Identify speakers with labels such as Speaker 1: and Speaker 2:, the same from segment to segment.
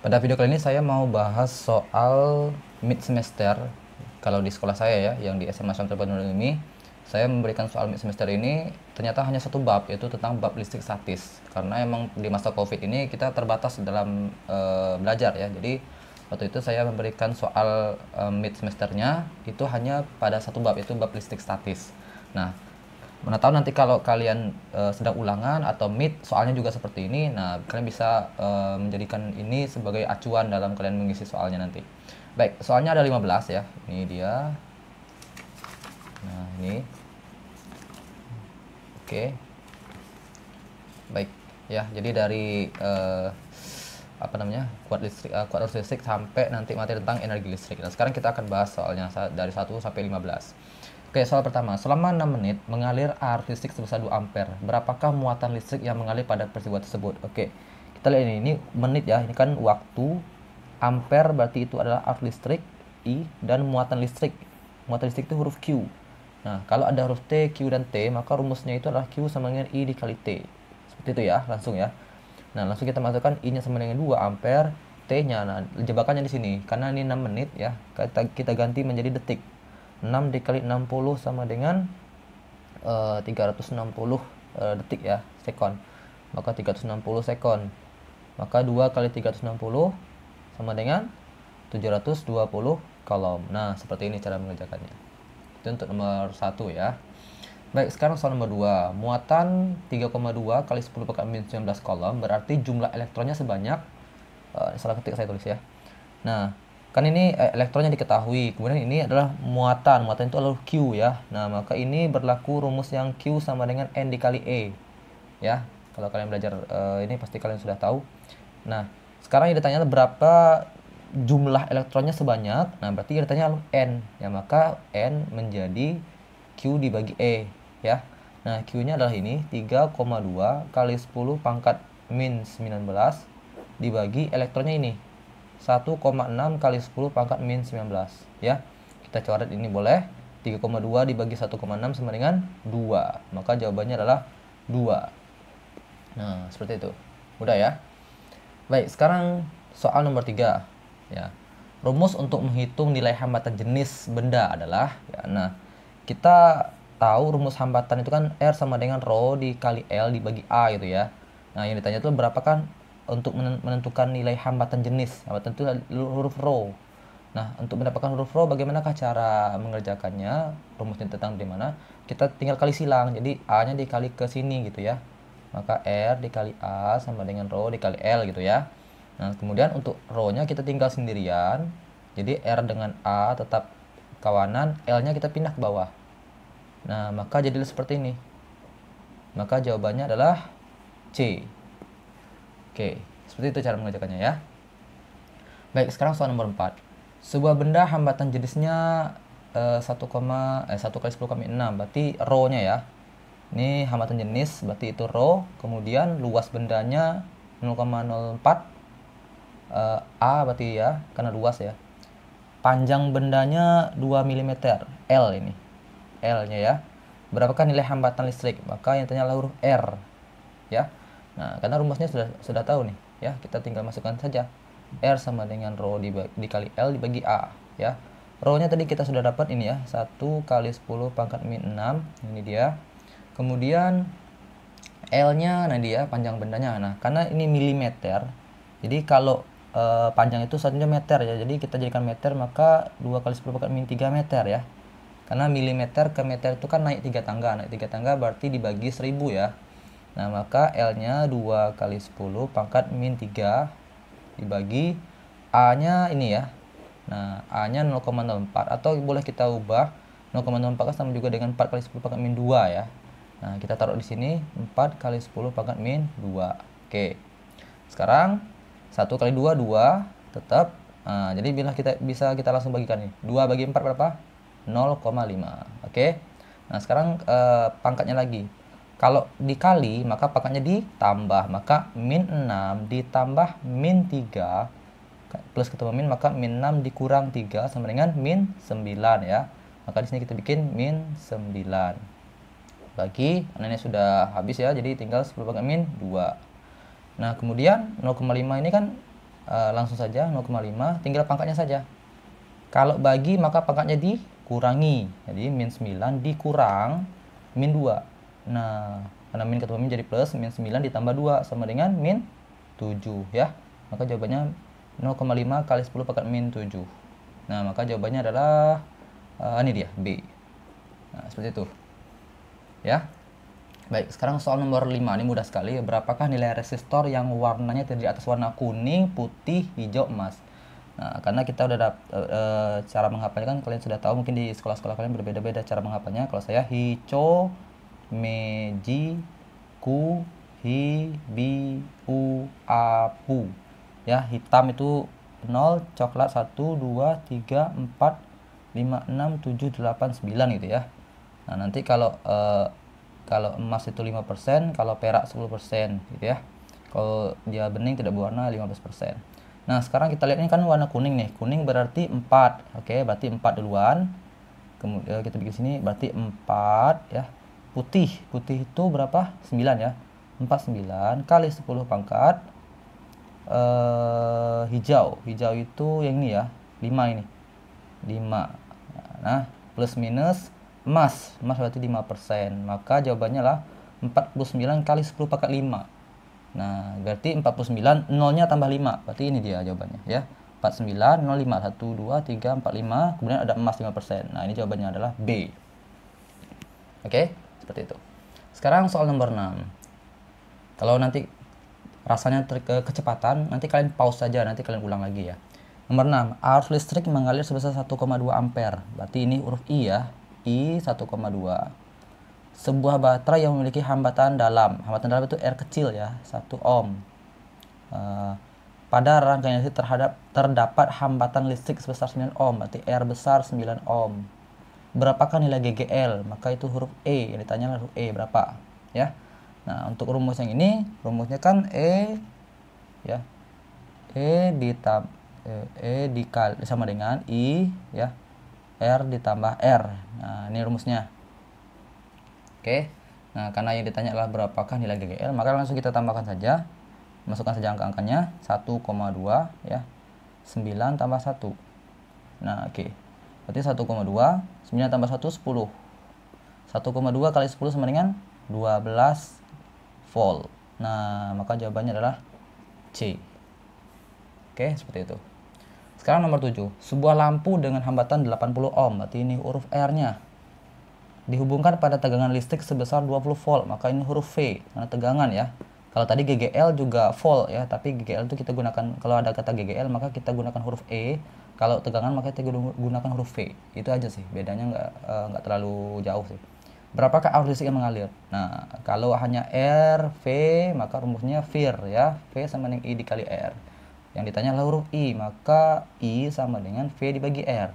Speaker 1: Pada video kali ini saya mau bahas soal mid semester. Kalau di sekolah saya ya, yang di SMA Syamsul Badrun ini, saya memberikan soal mid semester ini ternyata hanya satu bab, yaitu tentang bab listrik statis. Karena emang di masa Covid ini kita terbatas dalam belajar ya. Jadi waktu itu saya memberikan soal mid semesternya itu hanya pada satu bab, yaitu bab listrik statis. Nah, mana tahu nanti kalau kalian sedang ulangan atau mid soalnya juga seperti ini, nah kalian bisa menjadikan ini sebagai acuan dalam kalian mengisi soalnya nanti. Baik, soalnya ada 15 ya. Ini dia. Nah, ini. Oke. Baik, ya. Jadi dari apa namanya? Kuat arus listrik sampai nanti materi tentang energi listrik. Nah, sekarang kita akan bahas soalnya dari 1 sampai 15. Oke, soal pertama. Selama 6 menit mengalir arus listrik sebesar 2 ampere. Berapakah muatan listrik yang mengalir pada peristiwa tersebut? Oke. Kita lihat ini menit ya. Ini kan waktu. Ampere berarti itu adalah arus listrik, I, dan muatan listrik. Muatan listrik itu huruf Q. Nah, kalau ada huruf T, Q, dan T, maka rumusnya itu adalah Q sama dengan I dikali T. Seperti itu ya, langsung ya. Nah, langsung kita masukkan I-nya sama dengan 2 ampere, T-nya. Nah, jebakannya di sini. Karena ini 6 menit ya, kita ganti menjadi detik. 6 dikali 60 sama dengan 360 detik ya, sekon. Maka 360 sekon. Maka 2 kali 360 sama dengan 720 kolom. Nah, seperti ini cara mengerjakannya. Itu untuk nomor 1 ya. Baik, sekarang soal nomor 2. Muatan 3,2 kali 10 pangkat min 19 kolom berarti jumlah elektronnya sebanyak salah ketik saya tulis ya. Nah, kan ini elektronnya diketahui. Kemudian ini adalah muatan. Muatan itu adalah Q ya. Nah, maka ini berlaku rumus yang Q sama dengan N dikali E. Ya, kalau kalian belajar ini pasti kalian sudah tahu. Nah, sekarang yang ditanya berapa jumlah elektronnya sebanyak. Nah, berarti yang ditanya N. Ya, maka N menjadi Q dibagi E ya. Nah, Q-nya adalah ini 3,2 kali 10 pangkat min 19 dibagi elektronnya ini 1,6 kali 10 pangkat min 19 ya. Kita coret ini boleh. 3,2 dibagi 1,6 sama dengan 2. Maka jawabannya adalah 2. Nah, seperti itu. Mudah ya. Baik, sekarang soal nomor 3 ya. Rumus untuk menghitung nilai hambatan jenis benda adalah ya, nah, kita tahu rumus hambatan itu kan R sama dengan rho dikali L dibagi A gitu ya. Nah, yang ditanya itu berapa kan untuk menentukan nilai hambatan jenis. Hambatan itu huruf rho. Nah, untuk mendapatkan huruf rho bagaimanakah cara mengerjakannya? Rumusnya tentang di mana? Kita tinggal kali silang. Jadi A-nya dikali ke sini gitu ya. Maka R dikali A sama dengan rho dikali L gitu ya. Nah, kemudian untuk rho-nya kita tinggal sendirian. Jadi R dengan A tetap kawanan, L-nya kita pindah ke bawah. Nah, maka jadilah seperti ini. Maka jawabannya adalah C. Oke, seperti itu cara mengerjakannya ya. Baik, sekarang soal nomor 4. Sebuah benda hambatan jenisnya 1 kali 10,6, berarti rho-nya ya. Ini hambatan jenis, berarti itu rho. Kemudian luas bendanya 0,04 A berarti ya, karena luas ya. Panjang bendanya 2 mm, L ini. L-nya ya. Berapakah nilai hambatan listrik? Maka yang tanya adalah huruf R ya. Nah, karena rumusnya sudah tahu nih ya, kita tinggal masukkan saja. R sama dengan rho dikali L dibagi A ya. Rho-nya tadi kita sudah dapat ini ya, 1 kali 10 pangkat min 6. Ini dia. Kemudian L-nya, nah dia panjang bendanya. Nah, karena ini milimeter, jadi kalau panjang itu satunya meter ya. Jadi kita jadikan meter, maka 2 kali 10 pangkat min 3 meter ya. Karena milimeter ke meter itu kan naik 3 tangga. Naik 3 tangga berarti dibagi 1000 ya. Nah, maka L-nya 2 kali 10 pangkat min 3 dibagi A-nya ini ya. Nah, A-nya 0,04 atau boleh kita ubah 0,04 sama juga dengan 4 kali 10 pangkat min 2 ya. Nah, kita taruh di sini 4 kali 10 pangkat min 2. Oke. Sekarang 1 kali 2 2 tetap. Nah, jadi bila kita langsung bagikan nih. 2 bagi 4 berapa? 0,5. Oke. Nah, sekarang pangkatnya lagi. Kalau dikali, maka pangkatnya ditambah. Maka min 6 ditambah min 3 plus ketemu min, maka min 6 dikurang 3 sama dengan min 9 ya. Maka di sini kita bikin min 9. Bagi, ini sudah habis ya, jadi tinggal 10 pangkat min 2. Nah, kemudian 0,5 ini kan langsung saja 0,5, tinggal pangkatnya saja. Kalau bagi maka pangkatnya dikurangi. Jadi min 9 dikurang min 2. Nah, karena min ketemu min jadi plus, min 9 ditambah 2 sama dengan min 7 ya. Maka jawabannya 0,5 kali 10 pangkat min 7. Nah, maka jawabannya adalah ini dia, B. Nah, seperti itu. Ya. Baik, sekarang soal nomor 5 ini mudah sekali. Berapakah nilai resistor yang warnanya terdiri atas warna kuning, putih, hijau, emas? Nah, karena kita udah cara menghafalnya kan kalian sudah tahu, mungkin di sekolah-sekolah kalian berbeda-beda cara menghafalnya. Kalau saya hijau, meji, ku, hi, bi, u, apu. Ya, hitam itu 0, coklat 1, 2, 3, 4, 5, 6, 7, 8, 9 gitu ya. Nah, nanti kalau emas itu 5%, kalau perak 10% gitu ya. Kalau dia bening tidak berwarna 15%. Nah, sekarang kita lihat ini kan warna kuning nih. Kuning berarti 4. Oke, berarti 4 duluan. Kemudian kita bikin sini berarti 4 ya. Putih itu berapa? 9 ya. 49 kali 10 pangkat hijau itu yang ini ya, 5 ini. 5. Nah, plus minus emas berarti 5%. Maka jawabannya lah 49 kali 10 pangkat 5. Nah, berarti 49, nolnya tambah 5. Berarti ini dia jawabannya ya. 49, 0, 5, 1, 2, 3, 4, 5. Kemudian ada emas 5%. Nah, ini jawabannya adalah B. Oke, seperti itu. Sekarang soal nomor 6. Kalau nanti rasanya kecepatan, nanti kalian pause saja, nanti kalian ulang lagi ya. Nomor 6, arus listrik mengalir sebesar 1,2 ampere. Berarti ini huruf I ya. I 1,2. Sebuah baterai yang memiliki hambatan dalam. Hambatan dalam itu R kecil ya, 1 ohm. Pada rangkaian listrik terdapat hambatan listrik sebesar 9 ohm. Berarti R besar 9 ohm. Berapakah nilai GGL? Maka itu huruf E. Yang ditanya huruf E berapa ya. Nah, untuk rumus yang ini, rumusnya kan E ya. E dikali sama dengan I ya. R ditambah R. Nah, ini rumusnya. Oke. Nah, karena yang ditanya adalah berapakah nilai GGL, maka langsung kita tambahkan saja. Masukkan saja angka-angkanya 1,2 ya. 9 tambah 1. Nah, oke. Berarti 1,2, 9 tambah 1 10. 1,2 kali 10 sama dengan 12 volt. Nah, maka jawabannya adalah C. Oke, seperti itu. Sekarang nomor 7. Sebuah lampu dengan hambatan 80 ohm. Berarti ini huruf R-nya. Dihubungkan pada tegangan listrik sebesar 20 volt. Maka ini huruf V. Karena tegangan ya. Kalau tadi GGL juga volt ya. Tapi GGL itu kita gunakan, kalau ada kata GGL maka kita gunakan huruf E. Kalau tegangan maka kita gunakan huruf V. Itu aja sih. Bedanya nggak terlalu jauh sih. Berapakah arus listrik yang mengalir? Nah, kalau hanya R, V, maka rumusnya VIR ya. V sama dengan I dikali R. Yang ditanya adalah huruf I, maka I sama dengan V dibagi R.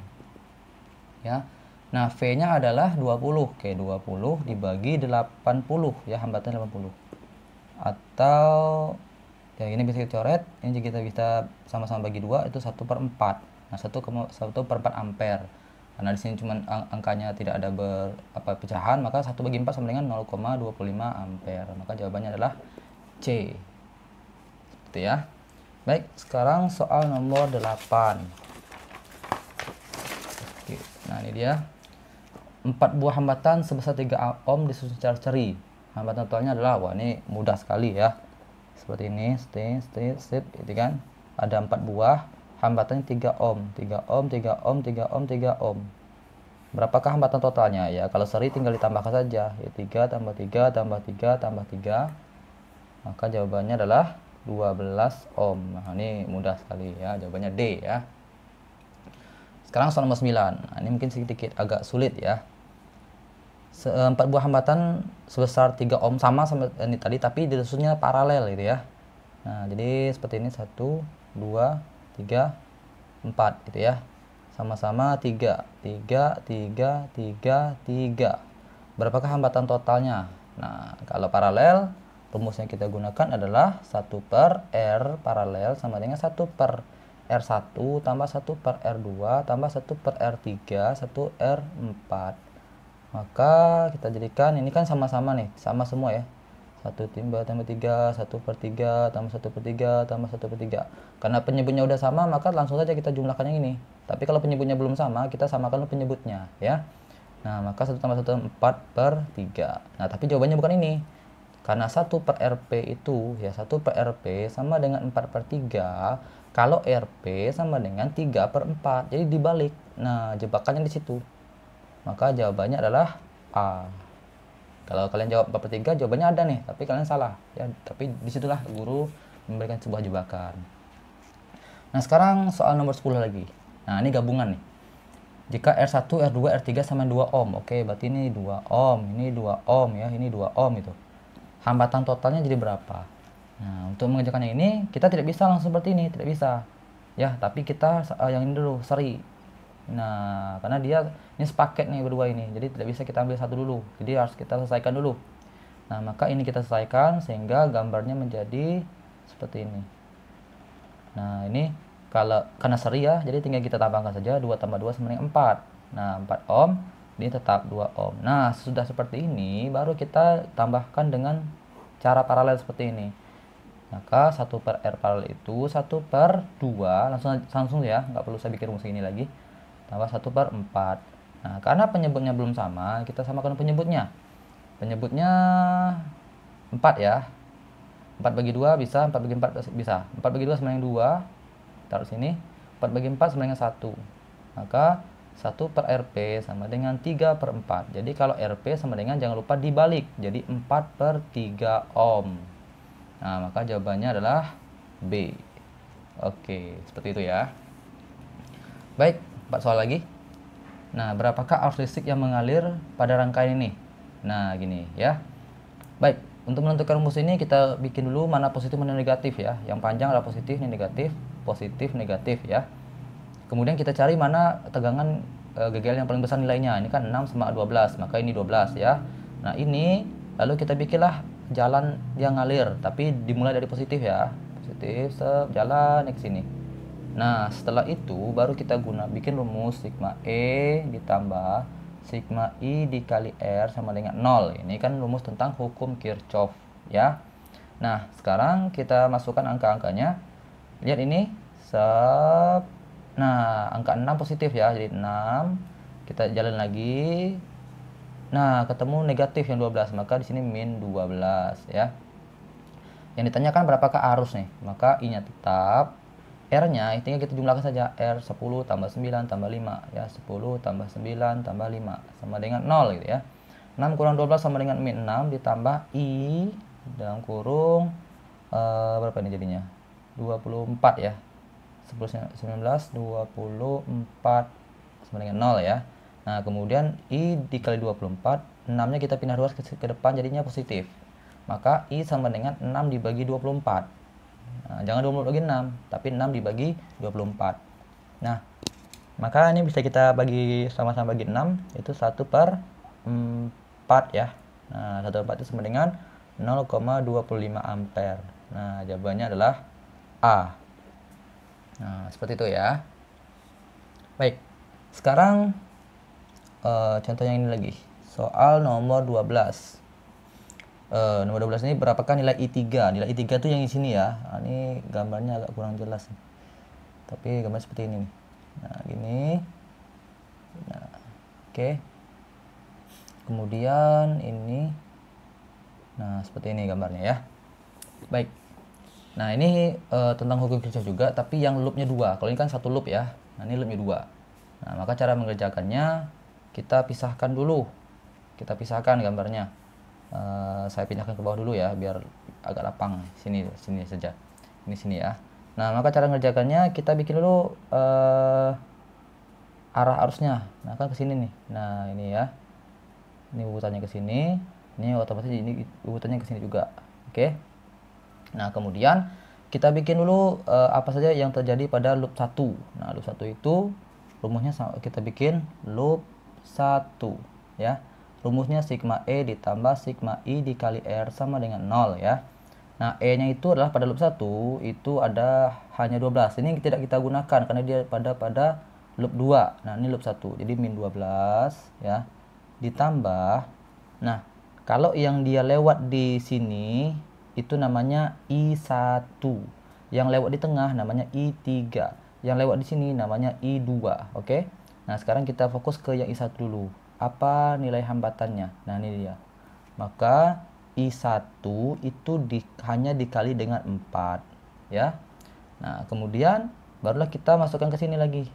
Speaker 1: Ya. Nah, V-nya adalah 20. Oke, 20 dibagi 80 ya, hambatan 80. Atau ya ini bisa kita coret, ini kita bisa sama-sama bagi 2, itu 1/4. Nah, 1/4 ampere. Karena di sini cuma angkanya tidak ada pecahan, maka 1/4 sama dengan 0,25 ampere. Maka jawabannya adalah C. Seperti ya. Baik, sekarang soal nomor 8. Oke, nah ini dia. 4 buah hambatan sebesar 3 ohm disusun secara seri. Hambatan totalnya adalah, wah ini mudah sekali ya. Seperti ini, gitu kan. Ada 4 buah, hambatannya 3 ohm, 3 ohm, 3 ohm, 3 ohm, 3 ohm. Berapakah hambatan totalnya? Ya, kalau seri tinggal ditambahkan saja. Ya, 3 tambah 3 tambah 3 tambah 3. Maka jawabannya adalah 12 ohm. Nah, ini mudah sekali ya, jawabannya D ya. Sekarang soal nomor 9. Nah, ini mungkin sedikit agak sulit ya. 4 buah hambatan sebesar 3 ohm sama ini tadi, tapi disusunnya paralel gitu ya. Nah, jadi seperti ini 1, 2, 3, 4 gitu ya. Sama-sama 3. Berapakah hambatan totalnya? Nah, kalau paralel, rumus yang kita gunakan adalah 1/R paralel sama dengan 1/R1 tambah 1/R2 tambah 1/R3 1/R4. Maka kita jadikan ini kan sama-sama nih, sama semua ya. 1 tambah 3, 1/3 tambah 1/3 tambah 1/3. Karena penyebutnya udah sama, maka langsung saja kita jumlahkan yang ini. Tapi kalau penyebutnya belum sama, kita samakan dulu penyebutnya, ya. Nah, maka 1 tambah 1, 4/3. Nah, tapi jawabannya bukan ini. Karena 1/RP itu, ya 1/RP sama dengan 4/3, kalau RP sama dengan 3/4. Jadi dibalik. Nah, jebakannya di situ. Maka jawabannya adalah A. Kalau kalian jawab 4/3, jawabannya ada nih, tapi kalian salah, ya. Tapi disitulah guru memberikan sebuah jebakan. Nah, sekarang soal nomor 10 lagi. Nah, ini gabungan nih. Jika R1, R2, R3 sama 2 ohm. Oke, berarti ini 2 ohm, ini 2 ohm ya, ini 2 ohm itu. Hambatan totalnya jadi berapa? Nah, untuk mengerjakannya ini kita tidak bisa langsung seperti ini, tidak bisa. Ya, tapi kita yang ini dulu, seri. Nah, karena dia ini sepaket nih berdua ini, jadi tidak bisa kita ambil satu dulu, jadi harus kita selesaikan dulu. Nah, maka ini kita selesaikan sehingga gambarnya menjadi seperti ini. Nah, ini karena seri ya, jadi tinggal kita tambahkan saja 2 tambah 2 sama dengan 4. Nah, 4 ohm, ini tetap 2 ohm. Nah, sudah seperti ini baru kita tambahkan dengan cara paralel seperti ini. Maka 1/R paralel itu 1/2, langsung ya, nggak perlu saya bikin rumus ini lagi, tambah 1/4. Nah, karena penyebutnya belum sama, kita samakan penyebutnya. Penyebutnya 4 ya. 4/2 bisa, 4/4 bisa. 4/2 sama dengan 2. Taruh sini. 4/4 sama dengan 1. Maka 1/RP sama dengan 3/4. Jadi kalau RP sama dengan, jangan lupa dibalik, jadi 4/3 ohm. Nah, maka jawabannya adalah B. Oke, seperti itu ya. Baik, 4 soal lagi. Nah, berapakah arus listrik yang mengalir pada rangkaian ini? Nah, gini ya. Baik, untuk menentukan rumus ini kita bikin dulu mana positif mana negatif ya. Yang panjang adalah positif, ini negatif, negatif ya. Kemudian kita cari mana tegangan GGL yang paling besar nilainya. Ini kan 6 sama 12, maka ini 12 ya. Nah, ini lalu kita bikinlah jalan yang ngalir, tapi dimulai dari positif ya. Positif, jalan ke sini. Nah, setelah itu baru kita bikin rumus sigma E ditambah sigma I dikali R sama dengan 0. Ini kan rumus tentang hukum Kirchhoff ya. Nah, sekarang kita masukkan angka-angkanya. Lihat ini. Nah, angka 6 positif ya. Jadi 6. Kita jalan lagi. Nah, ketemu negatif yang 12, maka di sini min 12 ya. Yang ditanyakan berapakah arus nih? Maka I-nya tetap, R-nya tinggal kita jumlahkan saja, R 10 tambah 9 tambah 5 ya, 10 tambah 9 tambah 5 sama dengan 0 gitu ya. 6 kurang 12 sama dengan min 6 ditambah I dalam kurung berapa ini jadinya? 24 ya. 10 19 24 sama dengan 0 ya. Nah, kemudian I dikali 24, 6-nya kita pindah 2 ke depan jadinya positif. Maka I sama dengan 6 dibagi 24. Nah, jangan 20 bagi 6, tapi 6 dibagi 24. Nah, maka ini bisa kita bagi sama-sama bagi 6, itu 1/4 ya. Nah, 1/4 itu sama dengan 0,25 ampere. Nah, jawabannya adalah A. Nah, seperti itu ya. Baik, sekarang contoh yang ini lagi. Soal nomor 12. Nomor 12 ini berapakah nilai I3? Nilai I3 itu yang di sini ya. Nah, ini gambarnya agak kurang jelas. Tapi gambar seperti ini. Nah, gini. Nah, oke. Kemudian ini. Nah, seperti ini gambarnya ya. Baik. Nah, ini tentang hukum Kirchhoff juga, tapi yang loopnya 2. Kalau ini kan satu loop ya. Nah, ini loopnya 2. Nah, maka cara mengerjakannya kita pisahkan dulu. Kita pisahkan gambarnya. Saya pindahkan ke bawah dulu ya biar agak lapang. Sini saja. Ini sini ya. Nah, maka cara mengerjakannya kita bikin dulu arah arusnya. Nah, kan ke sini nih. Nah, ini ya. Ini urutannya ke sini. Ini otomatis ini urutannya ke sini juga. Oke. Nah, kemudian kita bikin dulu apa saja yang terjadi pada loop 1. Nah, loop 1 itu rumusnya kita bikin loop 1 ya. Rumusnya sigma E ditambah sigma I dikali R sama dengan 0 ya. Nah, E-nya itu adalah pada loop 1 itu ada hanya 12. Ini tidak kita gunakan karena dia pada loop 2. Nah, ini loop 1. Jadi min 12 ya. Ditambah. Nah, Kalau yang dia lewat di sini itu namanya I1. Yang lewat di tengah namanya I3. Yang lewat di sini namanya I2. Oke. Nah, sekarang kita fokus ke yang I1 dulu. Apa nilai hambatannya? Nah, ini dia. Maka I1 itu hanya dikali dengan 4, ya. Nah, kemudian barulah kita masukkan ke sini lagi.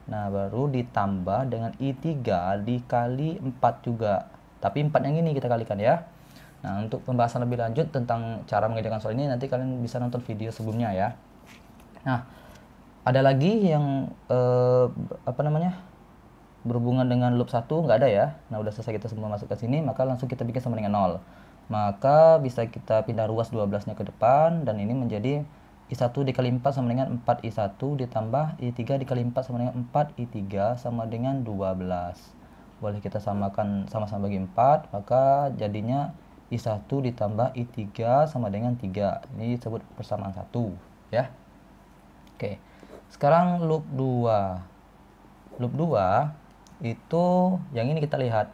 Speaker 1: Nah, baru ditambah dengan I3 dikali 4 juga. Tapi 4 yang ini kita kalikan ya. Nah, untuk pembahasan lebih lanjut tentang cara mengerjakan soal ini nanti kalian bisa nonton video sebelumnya ya. Nah, ada lagi yang berhubungan dengan loop 1 nggak ada ya. Nah, udah selesai kita semua masuk ke sini, maka langsung kita bikin sama dengan 0. Maka bisa kita pindah ruas 12-nya ke depan dan ini menjadi I1 dikali 4 sama dengan 4I1 ditambah I3 dikali 4 sama dengan 4I3 sama dengan 12. Boleh kita samakan sama-sama bagi 4, maka jadinya I1 ditambah I3 sama dengan 3. Ini disebut persamaan 1 ya. Oke. Sekarang loop 2. Loop 2 itu yang ini kita lihat.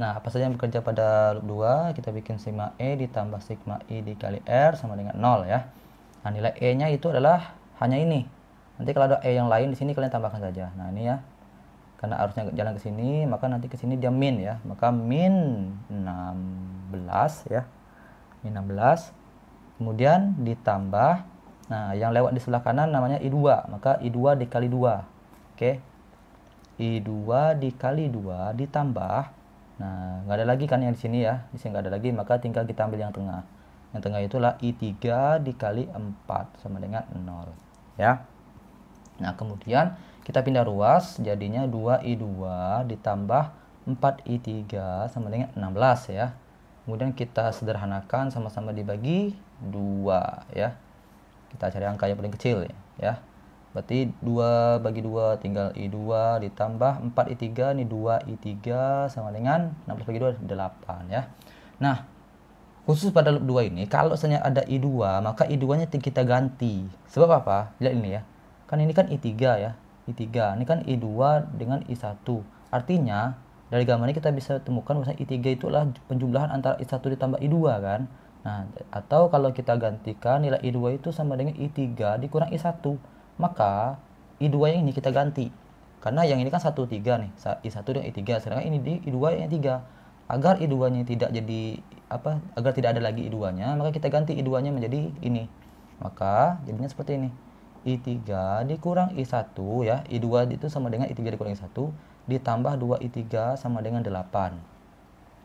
Speaker 1: Nah, apa saja yang bekerja pada loop 2? Kita bikin sigma E ditambah sigma I dikali R sama dengan 0 ya. Nah, nilai E-nya itu adalah hanya ini. Nanti kalau ada E yang lain di sini kalian tambahkan saja. Nah, ini ya. Karena arusnya jalan ke sini, maka nanti ke sini dia min ya. Maka min 16 ya. Min 16. Kemudian ditambah, nah yang lewat di sebelah kanan namanya I2. Maka I2 dikali 2. Oke. I2 dikali 2 ditambah, nah nggak ada lagi kan yang di sini ya. Di sini nggak ada lagi, maka tinggal kita ambil yang tengah. Yang tengah itulah I3 dikali 4 sama dengan 0 ya. Nah, kemudian kita pindah ruas, jadinya 2I2 ditambah 4I3 sama dengan 16 ya. Kemudian kita sederhanakan, sama-sama dibagi 2 ya. Kita cari angka yang paling kecil ya. Berarti 2 bagi 2 tinggal I2 ditambah 4I3, ini 2I3 sama dengan 16 bagi 2 8 ya. Nah, khusus pada loop 2 ini, kalau misalnya ada I2, maka I2-nya kita ganti. Sebab apa? Lihat ini ya. Kan ini kan I3 ya. I3. Ini kan I2 dengan I1. Artinya, dari gambar ini kita bisa temukan bahwa I3 itulah penjumlahan antara I1 ditambah I2 kan. Nah, atau kalau kita gantikan nilai I2 itu sama dengan I3 dikurang I1. Maka I2 yang ini kita ganti. Karena yang ini kan 1, 3 nih. I1 dengan I3. Sedangkan ini di I2 yang 3. Agar I2-nya tidak jadi agar tidak ada lagi I2-nya, maka kita ganti I2-nya menjadi ini. Maka jadinya seperti ini. I3 dikurang I1 ya. I2 itu sama dengan I3 dikurang I1 ditambah 2I3 sama dengan 8.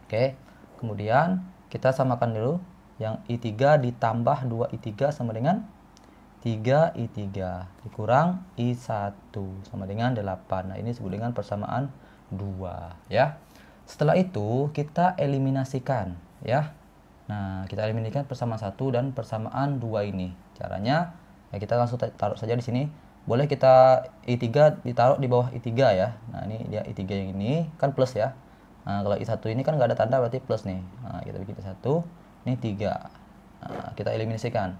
Speaker 1: Oke. Kemudian kita samakan dulu yang I3 ditambah 2I3 sama dengan 3I3 dikurang I1 sama dengan 8. Nah, ini disebut dengan persamaan 2 ya. Setelah itu kita eliminasikan ya. Nah, kita eliminasikan persamaan 1 dan persamaan 2 ini. Caranya ya kita langsung taruh saja di sini. Boleh kita I3 ditaruh di bawah I3 ya. Nah, ini dia I3 yang ini kan plus ya. Nah, kalau I1 ini kan nggak ada tanda berarti plus nih. Nah, kita bikin I1, ini 3. Nah, kita eliminasikan.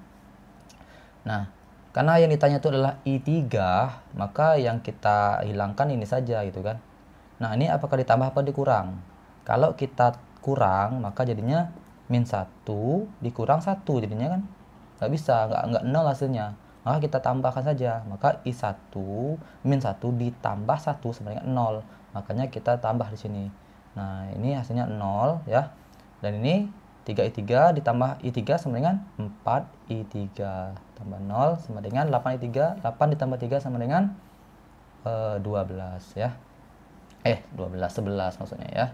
Speaker 1: Nah, karena yang ditanya itu adalah I3, maka yang kita hilangkan ini saja gitu kan. Nah, ini apakah ditambah apa dikurang? Kalau kita kurang, maka jadinya min 1 dikurang 1. Jadinya kan nggak bisa, nggak 0 hasilnya. Maka kita tambahkan saja. Maka I1 min 1 ditambah 1 sama dengan 0. Makanya kita tambah di sini. Nah, ini hasilnya 0 ya. Dan ini 3I3 ditambah I3 sama dengan 4I3. Tambah 0 sama dengan 8I3. 8 ditambah 3 sama dengan 12 ya. 11 maksudnya ya.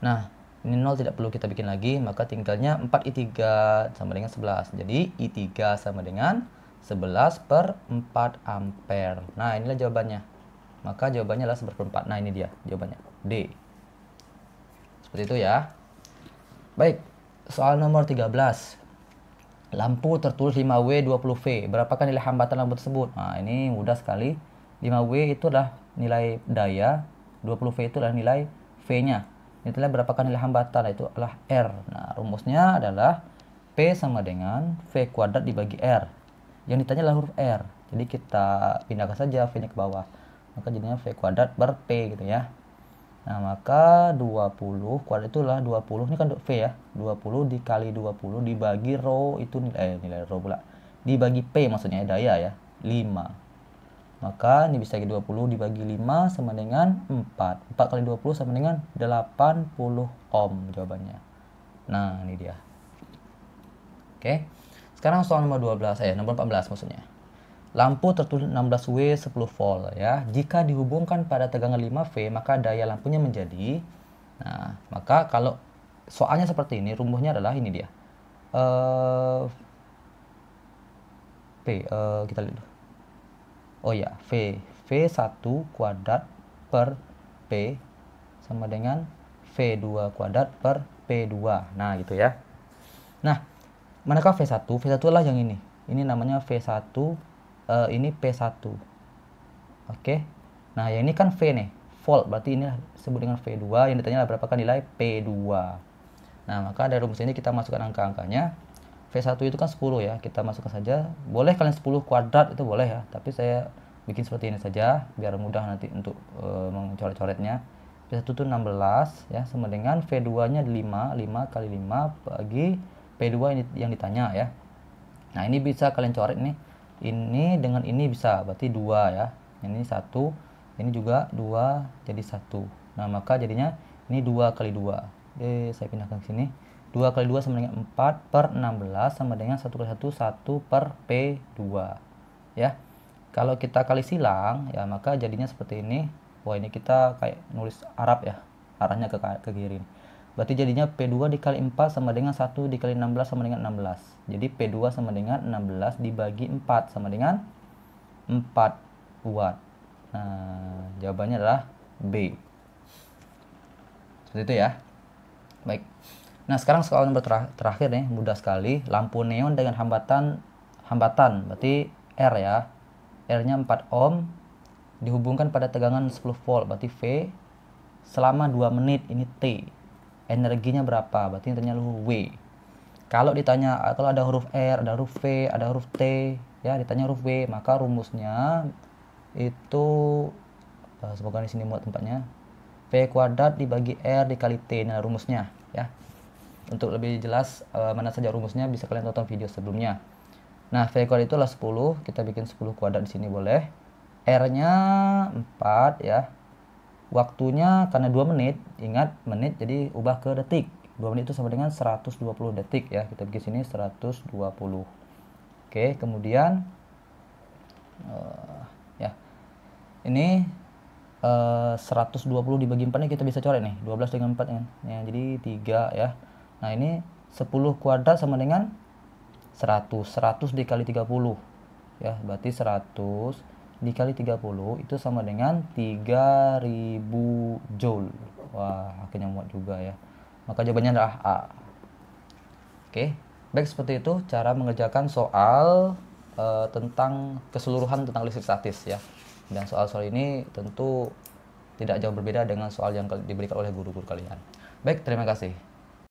Speaker 1: Nah, ini 0 tidak perlu kita bikin lagi, maka tinggalnya 4I3 sama dengan 11. Jadi I3 sama dengan 11 per 4 ampere. Nah, inilah jawabannya. Maka jawabannya adalah 11 per 4. Nah, ini dia jawabannya. D. Seperti itu ya. Baik, soal nomor 13. Lampu tertulis 5W 20V. Berapakah nilai hambatan lampu tersebut? Nah, ini mudah sekali. 5W itu adalah nilai daya, 20V itu adalah nilai V-nya. Nilai berapakah nilai hambatan? Itu adalah R. Nah, rumusnya adalah P sama dengan V kuadrat dibagi R. Yang ditanya adalah huruf R. Jadi kita pindahkan saja V-nya ke bawah. Maka jadinya V kuadrat per P gitu ya. Nah, maka 20 kuadrat itulah 20, ini kan V ya, 20 dikali 20 dibagi rho itu nilai rho pula. Dibagi P maksudnya daya ya, 5. Maka ini bisa 20 dibagi 5 sama dengan 4. 4 kali 20 sama dengan 80 ohm jawabannya. Nah, ini dia. Oke. Sekarang soal nomor 12, nomor 14 maksudnya. Lampu tertulis 16W 10 volt ya. Jika dihubungkan pada tegangan 5V, maka daya lampunya menjadi. Nah, maka kalau soalnya seperti ini, rumusnya adalah ini dia. Kita lihat dulu. Oh ya, V1 kuadrat per P sama dengan V2 kuadrat per P2. Nah, gitu ya. Nah, manakah V1? V1 adalah yang ini. Ini namanya V1, ini P1. Oke. Nah, yang ini kan V nih, volt. Berarti ini disebut dengan V2. Yang ditanya berapakah nilai P2. Nah, maka dari rumus ini kita masukkan angka-angkanya. V1 itu kan 10 ya. Kita masukkan saja. Boleh kalian 10 kuadrat itu boleh ya. Tapi saya bikin seperti ini saja biar mudah nanti untuk mencoret-coretnya. V1 itu 16 ya, sama dengan V2-nya 5 kali 5 bagi P2 yang ditanya ya. Nah, ini bisa kalian coret nih. Ini dengan ini bisa, berarti 2 ya. Ini 1, ini juga 2 jadi 1. Nah, maka jadinya ini 2 kali 2. Saya pindahkan ke sini. 2 kali 2 sama dengan 4 per 16 sama dengan 1 kali 1, 1 per P2. Ya. Kalau kita kali silang, ya maka jadinya seperti ini. Wah, ini kita kayak nulis Arab ya. Arahnya ke kiri. Berarti jadinya P2 dikali 4 sama dengan 1 dikali 16 sama dengan 16. Jadi P2 sama dengan 16 dibagi 4 sama dengan 4 watt. Nah, jawabannya adalah B. Seperti itu ya. Baik. Nah, sekarang soal nomor terakhir nih, mudah sekali. Lampu neon dengan hambatan berarti R ya. R-nya 4 ohm dihubungkan pada tegangan 10 volt, berarti V selama 2 menit, ini T. Energinya berapa? Berarti ditanya W. Kalau ditanya kalau ada huruf R, ada huruf V, ada huruf T, ya ditanya huruf W, maka rumusnya itu semoga di sini muat tempatnya. V kuadrat dibagi R dikali T, nah rumusnya ya. Untuk lebih jelas mana saja rumusnya bisa kalian tonton video sebelumnya. Nah, V kuadrat itu adalah 10, kita bikin 10 kuadrat di sini boleh. R-nya 4 ya. Waktunya karena 2 menit, ingat menit jadi ubah ke detik. 2 menit itu sama dengan 120 detik ya. Kita bikin sini 120. Oke, kemudian ya. Ini 120 dibagi 4 nih kita bisa coret nih. 12 dengan 4 kan. Ya, jadi 3 ya. Nah, ini 10 kuadrat sama dengan 100 dikali 30 ya, berarti 100 dikali 30 itu sama dengan 3000 joule. Wah, akhirnya muat juga ya. Maka jawabannya adalah A. Oke, baik, seperti itu cara mengerjakan soal tentang keseluruhan tentang listrik statis ya. Dan soal-soal ini tentu tidak jauh berbeda dengan soal yang diberikan oleh guru-guru kalian. Baik, terima kasih.